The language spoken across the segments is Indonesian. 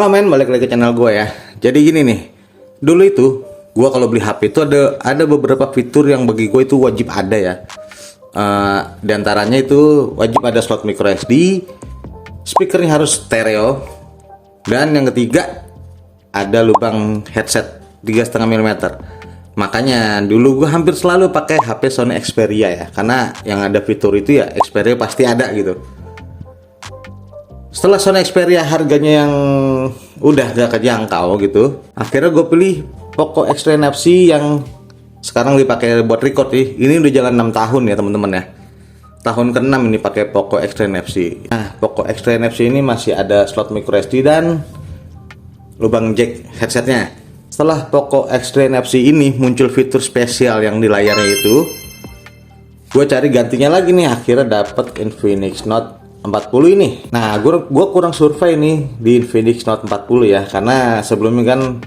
Halo men, balik lagi ke channel gue ya. Jadi gini nih, dulu itu gue kalau beli HP itu ada beberapa fitur yang bagi gue itu wajib ada ya. Di antaranya itu wajib ada slot micro SD, speakernya harus stereo, dan yang ketiga ada lubang headset 3,5 mm. Makanya dulu gue hampir selalu pakai HP Sony Xperia ya, karena yang ada fitur itu ya Xperia pasti ada gitu. Setelah Sony Xperia harganya yang udah gak kejangkau gitu, akhirnya gue pilih Poco X3 NFC yang sekarang dipakai buat record nih. Ini udah jalan 6 tahun ya teman-teman ya. Tahun ke-6 ini pakai Poco X3 NFC. Nah, Poco X3 NFC ini masih ada slot micro SD dan lubang jack headsetnya. Setelah Poco X3 NFC ini muncul fitur spesial yang di layarnya itu, gue cari gantinya lagi nih, akhirnya dapet Infinix Note 40 ini. Nah, gue kurang survei nih di Infinix Note 40 ya, karena sebelumnya kan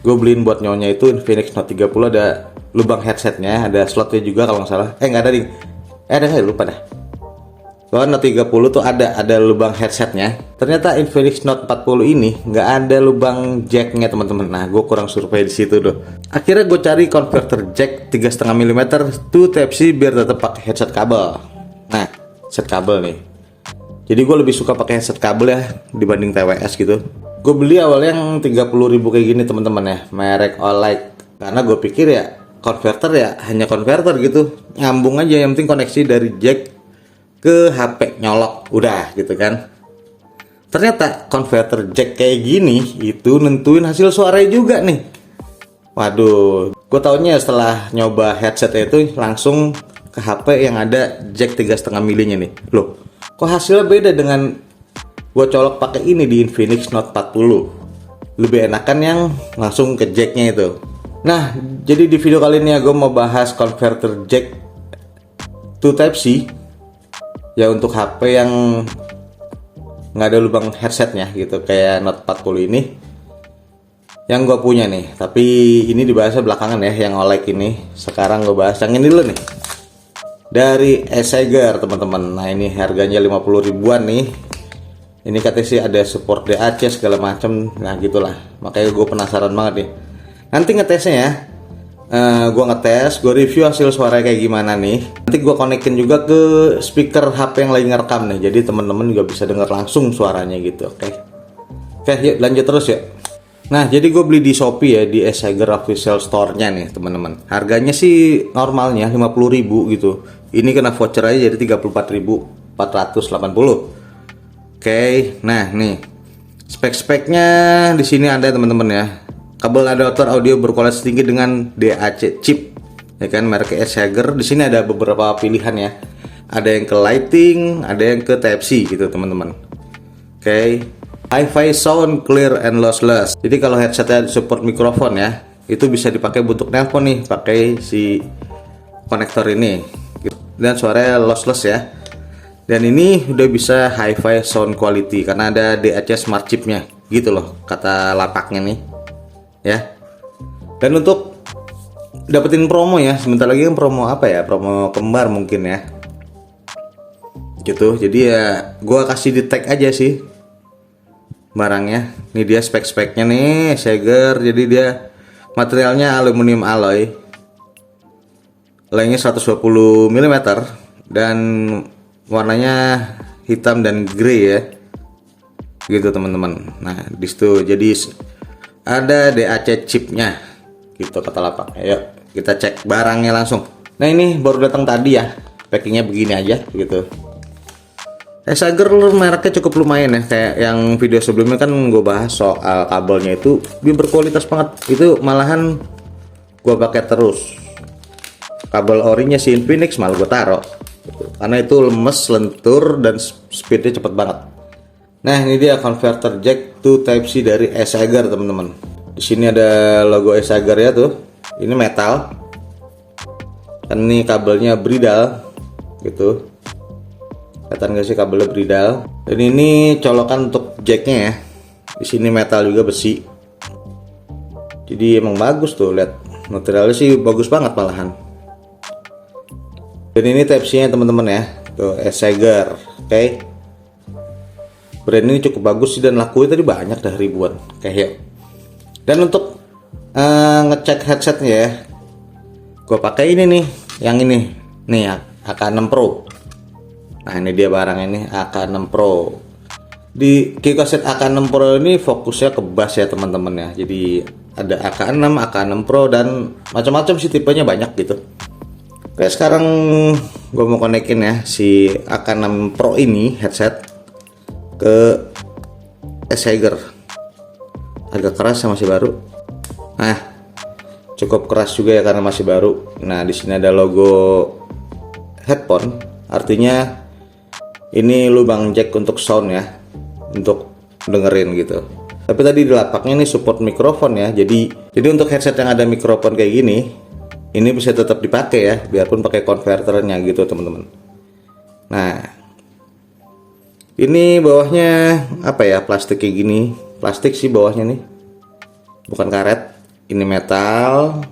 gue beliin buat nyonya itu Infinix Note 30 ada lubang headsetnya, ada slotnya juga kalau nggak salah. Nggak ada ding. Ada, lupa dah. Soalnya Note 30 tuh ada lubang headsetnya. Ternyata Infinix Note 40 ini nggak ada lubang jacknya teman-teman. Nah, gue kurang survei di situ tuh. Akhirnya gue cari converter jack 3,5 mm to Type-C biar tetap pakai headset kabel. Nah, headset kabel nih. Jadi gue lebih suka pakai headset kabel ya dibanding TWS gitu. Gue beli awalnya yang 30.000 kayak gini teman-teman ya, merek Olight. Karena gue pikir ya konverter ya hanya konverter gitu, nyambung aja, yang penting koneksi dari jack ke HP nyolok udah gitu kan. Ternyata konverter jack kayak gini itu nentuin hasil suaranya juga nih. Waduh, gue taunya setelah nyoba headset itu langsung ke HP yang ada jack 3,5 mm nih. Loh, kok hasilnya beda dengan gue colok pakai ini di Infinix Note 40. Lebih enakan yang langsung ke jacknya itu. Nah, jadi di video kali ini ya gue mau bahas converter jack to Type-C ya untuk HP yang nggak ada lubang headsetnya gitu, kayak Note 40 ini yang gue punya nih. Tapi ini dibahasnya belakangan ya, yang OLED ini. Sekarang gue bahas yang ini dulu nih, dari Asager teman-teman. Nah, ini harganya 50 ribuan nih. Ini katanya sih ada support DAC segala macam. Nah gitulah, makanya gue penasaran banget nih. Nanti ngetesnya ya, gue ngetes, gue review hasil suara kayak gimana nih. Nanti gue konekin juga ke speaker HP yang lagi ngerekam nih, jadi teman-teman juga bisa dengar langsung suaranya gitu. Oke, yuk lanjut terus ya. Nah, jadi gue beli di Shopee ya, di Asager official store-nya nih teman-teman. Harganya sih normalnya 50.000 gitu. Ini kena voucher aja jadi 34.480. Oke, nah nih spek-speknya di sini ada teman-teman ya. Kabel adapter audio berkualitas tinggi dengan DAC chip, ya kan, merek Asager. Di sini ada beberapa pilihan ya. Ada yang ke lighting, ada yang ke Type-C gitu teman-teman. Oke, Hi-Fi sound clear and lossless. Jadi kalau headsetnya support mikrofon ya, itu bisa dipakai untuk nelpon nih, pakai si konektor ini. Dan suaranya lossless ya. Dan ini udah bisa Hi-Fi sound quality karena ada DAC smart chipnya gitu loh, kata lapaknya nih ya. Dan untuk dapetin promo ya, sebentar lagi kan promo apa ya, promo kembar mungkin ya gitu. Jadi ya gua kasih di tag aja sih barangnya. Ini dia spek-speknya nih, Asager. Jadi dia materialnya aluminium alloy, lengnya 120 mm dan warnanya hitam dan grey ya gitu teman-teman. Nah disitu jadi ada DAC chipnya gitu kata lapak. Ayo kita cek barangnya langsung. Nah ini baru datang tadi ya, packingnya begini aja gitu. Asager mereknya cukup lumayan ya, kayak yang video sebelumnya kan gue bahas soal kabelnya itu dia berkualitas banget. Itu malahan gue pakai terus. Kabel orinya si Infinix malah gue taruh karena itu lemes, lentur, dan speednya cepet banget. Nah ini dia converter jack to Type-C dari Asager teman-teman. Di sini ada logo Asager ya tuh. Ini metal. Kan ini kabelnya bridal gitu. Kelihatan gak sih kabelnya bridal? Dan ini colokan untuk jacknya ya. Di sini metal juga, besi. Jadi emang bagus tuh, lihat materialnya sih bagus banget malahan. Dan ini Type-C nya teman-teman ya, tuh Asager. Oke. brand ini cukup bagus sih, dan lakunya tadi banyak dah, ribuan kayak. Dan untuk ngecek headsetnya ya, gue pakai ini nih, yang ini nih, AK6 Pro. Nah ini dia barang ini, AK6 Pro. Di Kikoset AK6 Pro ini fokusnya ke bass ya teman-teman ya. Jadi ada AK6, AK6 Pro, dan macam-macam sih, tipenya banyak gitu. Oke, sekarang gue mau konekin ya si AK6 Pro ini headset ke Seiger. Agak keras ya, masih baru. Nah, cukup keras juga ya karena masih baru. Nah, di sini ada logo headphone, artinya ini lubang jack untuk sound ya, untuk dengerin gitu. Tapi tadi di lapaknya ini support mikrofon ya. Jadi untuk headset yang ada mikrofon kayak gini, ini bisa tetap dipakai ya, biarpun pakai konverternya gitu teman-teman. Nah, ini bawahnya apa ya, plastik kayak gini. Plastik sih bawahnya nih, bukan karet. Ini metal,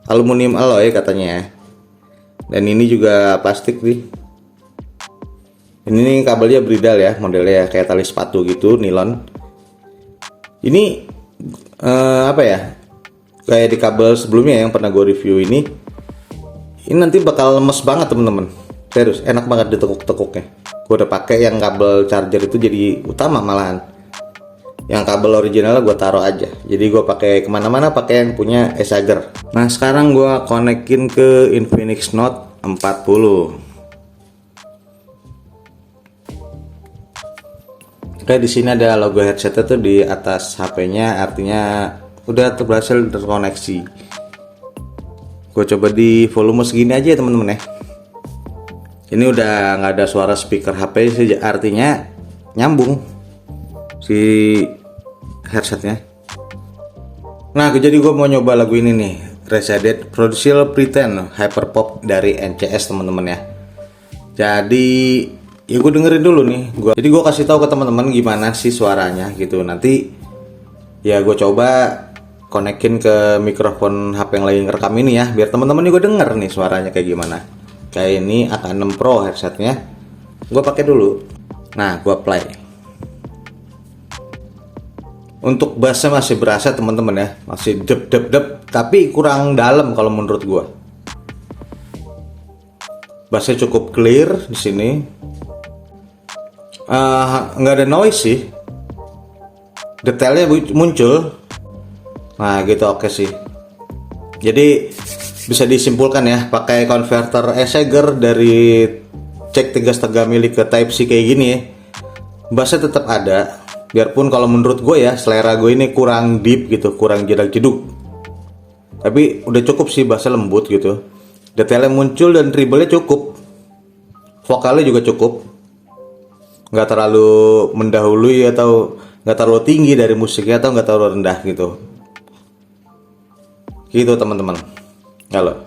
aluminium alloy katanya ya. Dan ini juga plastik nih. Ini nih kabelnya bridal ya, modelnya kayak tali sepatu gitu, nilon. Ini apa ya, kayak di kabel sebelumnya yang pernah gue review ini nanti bakal lemes banget temen-temen. Serius, enak banget ditekuk-tekuknya. Gue udah pakai yang kabel charger itu jadi utama malahan. Yang kabel originalnya gue taruh aja. Jadi gue pakai kemana-mana pakai yang punya Seiger. Nah sekarang gue konekin ke Infinix Note 40. Oke, di sini ada logo headsetnya tuh di atas HP-nya, artinya udah berhasil terkoneksi. Gue coba di volume segini aja ya teman-teman ya. Ini udah nggak ada suara speaker HP sih, artinya nyambung si headsetnya. Nah, jadi gue mau nyoba lagu ini nih, Resided Producial Pretend Hyperpop dari NCS teman-teman ya. Jadi ya gue dengerin dulu nih. Jadi gue kasih tahu ke teman-teman gimana sih suaranya gitu. Nanti ya gue coba konekin ke mikrofon HP yang lagi ngerekam ini ya, biar teman-teman juga denger nih suaranya kayak gimana. Kayak ini AK6 Pro headsetnya. Gue pakai dulu. Nah, gue play. Untuk bassnya masih berasa teman-teman ya, masih dep, tapi kurang dalam kalau menurut gua. Bassnya cukup clear di sini, nggak ada noise sih, detailnya muncul. Nah gitu, oke sih. Jadi bisa disimpulkan ya, pakai konverter Seiger dari jack 3,5 mili ke Type C kayak gini ya, bassnya tetap ada. Biarpun kalau menurut gue ya, selera gue ini kurang deep gitu, kurang jedak-jeduk. Tapi udah cukup sih, bassnya lembut gitu. Detailnya muncul dan treble-nya cukup. Vokalnya juga cukup. Nggak terlalu mendahului atau nggak terlalu tinggi dari musiknya, atau nggak terlalu rendah gitu. Gitu teman-teman. Halo.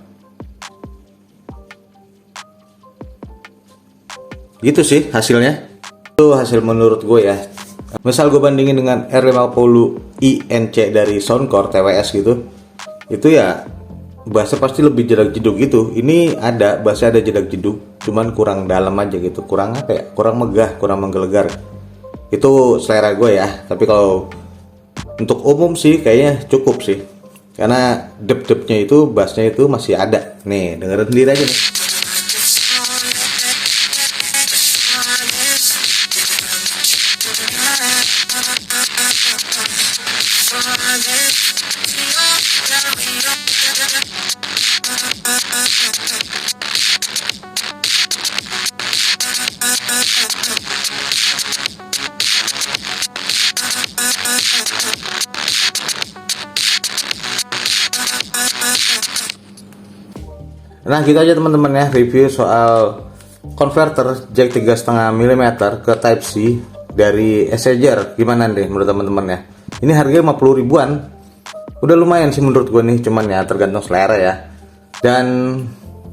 Gitu sih hasilnya. Itu hasil menurut gue ya. Misal gue bandingin dengan R50 INC dari Soundcore TWS gitu, itu ya bassnya pasti lebih jedak-jeduk gitu. Ini ada bassnya, ada jedak-jeduk, cuman kurang dalam aja gitu, kurang apa ya, kurang megah, kurang menggelegar. Itu selera gue ya. Tapi kalau untuk umum sih kayaknya cukup sih, karena dep-depnya itu, bassnya itu masih ada. Nih dengerin sendiri aja nih. Nah gitu aja teman-teman ya, review soal konverter jack 3,5 mm ke Type C dari Seiger. Gimana deh menurut teman-teman ya? Ini harganya 50 ribuan. Udah lumayan sih menurut gue nih, cuman ya tergantung selera ya. Dan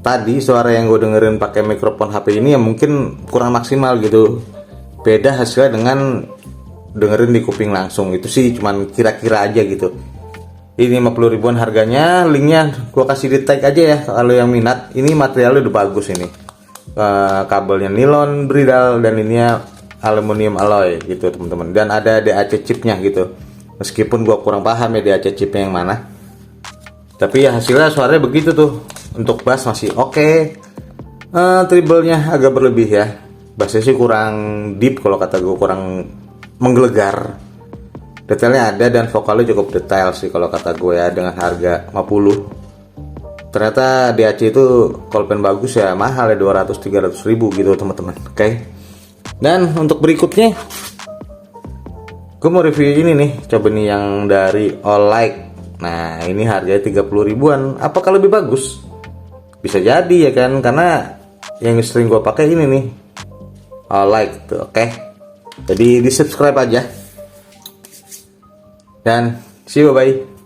tadi suara yang gue dengerin pakai mikrofon HP ini ya mungkin kurang maksimal gitu. Beda hasilnya dengan dengerin di kuping langsung. Itu sih cuman kira-kira aja gitu. Ini 50 ribuan harganya, linknya gue kasih di tag aja ya kalau yang minat. Ini materialnya udah bagus ini, kabelnya nilon bridal, dan ininya aluminium alloy gitu teman-teman, dan ada DAC chipnya gitu. Meskipun gua kurang paham ya DAC chipnya yang mana, tapi ya hasilnya suaranya begitu tuh. Untuk bass masih oke. Treble-nya agak berlebih ya, bassnya sih kurang deep kalau kata gue, kurang menggelegar. Detailnya ada dan vokalnya cukup detail sih kalau kata gue ya, dengan harga 50. Ternyata DAC itu kalau pengen bagus ya mahal ya, 200-300 ribu gitu teman-teman. Oke. Dan untuk berikutnya gue mau review ini nih, coba nih yang dari All-Like. Nah ini harganya 30 ribuan. Apakah lebih bagus? Bisa jadi ya kan, karena yang sering gue pakai ini nih All-Like tuh. Oke. Jadi di subscribe aja. Dan see you, bye bye.